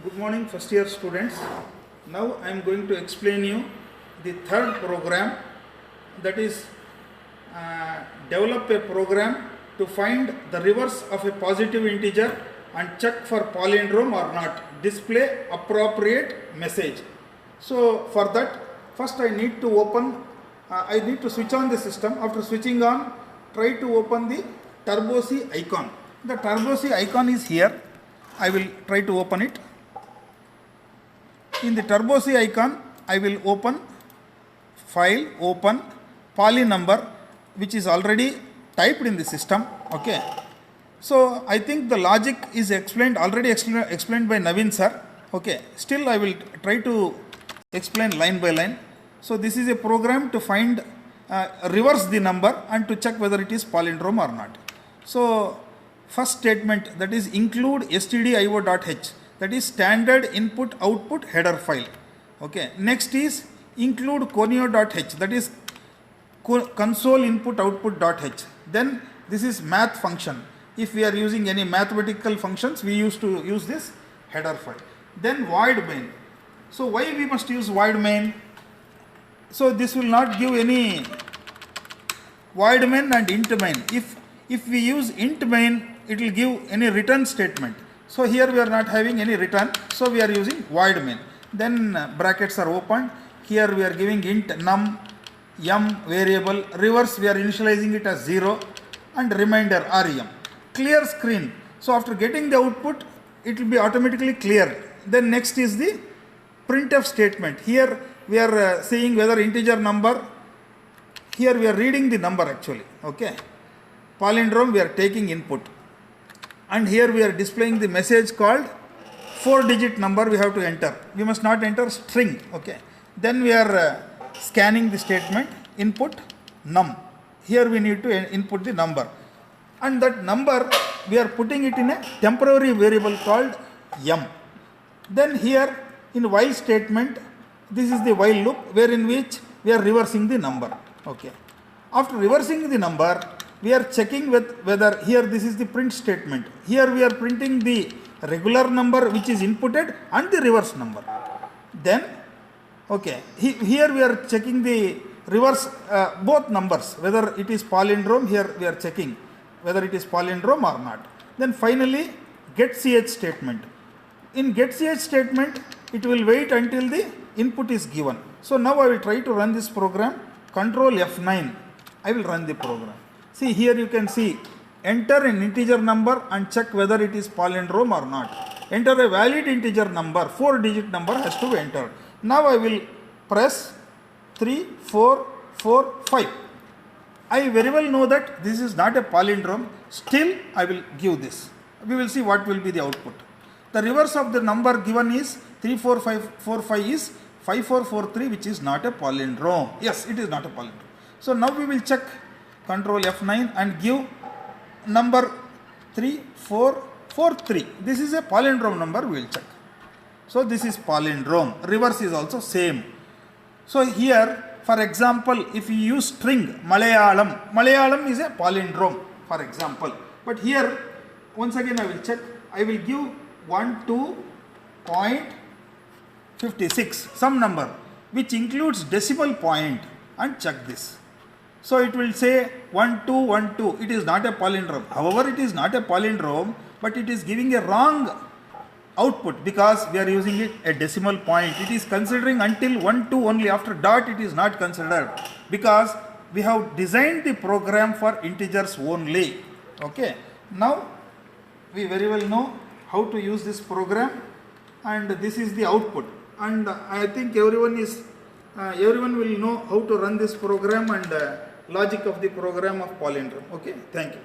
Good morning, first year students. Now I am going to explain you the third program, that is develop a program to find the reverse of a positive integer and check for palindrome or not. Display appropriate message. So for that, first I need to switch on the system. After switching on, try to open the Turbo C icon. The Turbo C icon is here. I will try to open it. In the Turbo C icon, I will open file, open poly number, which is already typed in the system. Okay. So I think the logic is already explained by Naveen sir. Okay. Still I will try to explain line by line. So this is a program to find, reverse the number and to check whether it is palindrome or not. So first statement, that is include stdio.h, that is standard input output header file. Okay. Next is include conio.h, that is console input output.h. Then this is math function. If we are using any mathematical functions, we used to use this header file. Then void main. So why we must use void main? So this will not give any void main and int main. If we use int main, it will give any return statement. So here we are not having any return, so we are using void main. Then brackets are opened. Here we are giving int num, yum variable, reverse we are initializing it as 0, and remainder rem. Clear screen. So after getting the output, it will be automatically cleared. Then next is the printf statement. Here we are seeing whether integer number. Here we are reading the number actually. Okay. Palindrome we are taking input. And here we are displaying the message called 4-digit number we have to enter. We must not enter string. Okay. Then we are scanning the statement input num. Here we need to input the number. And that number we are putting it in a temporary variable called yum. Then here in while statement, this is the while loop wherein which we are reversing the number. Okay. After reversing the number, we are checking whether here this is the print statement. Here we are printing the regular number which is inputted and the reverse number. Then, okay, here we are checking the reverse both numbers, whether it is palindrome. Here we are checking whether it is palindrome or not. Then finally, get ch statement. In get ch statement, it will wait until the input is given. So now I will try to run this program. Control F9. I will run the program. See, here you can see enter an integer number and check whether it is palindrome or not. Enter a valid integer number, 4-digit number has to be entered. Now I will press 3, 4, 4, 5. I very well know that this is not a palindrome. Still I will give this. We will see what will be the output. The reverse of the number given is 34545 is 5443, which is not a palindrome. Yes, it is not a palindrome. So now we will check. Control F9 and give number 3443. This is a palindrome number, we will check. So this is palindrome. Reverse is also same. So here, for example, if you use string Malayalam, Malayalam is a palindrome, for example. But here, once again I will check. I will give 12.56, some number, which includes decimal point, and check this. So it will say 1212. It is not a palindrome. However, it is not a palindrome, but it is giving a wrong output because we are using it a decimal point. It is considering until 12 only. After dot, it is not considered because we have designed the program for integers only. Okay. Now we very well know how to use this program, and this is the output. And I think everyone will know how to run this program and logic of the program of palindrome. Okay, thank you.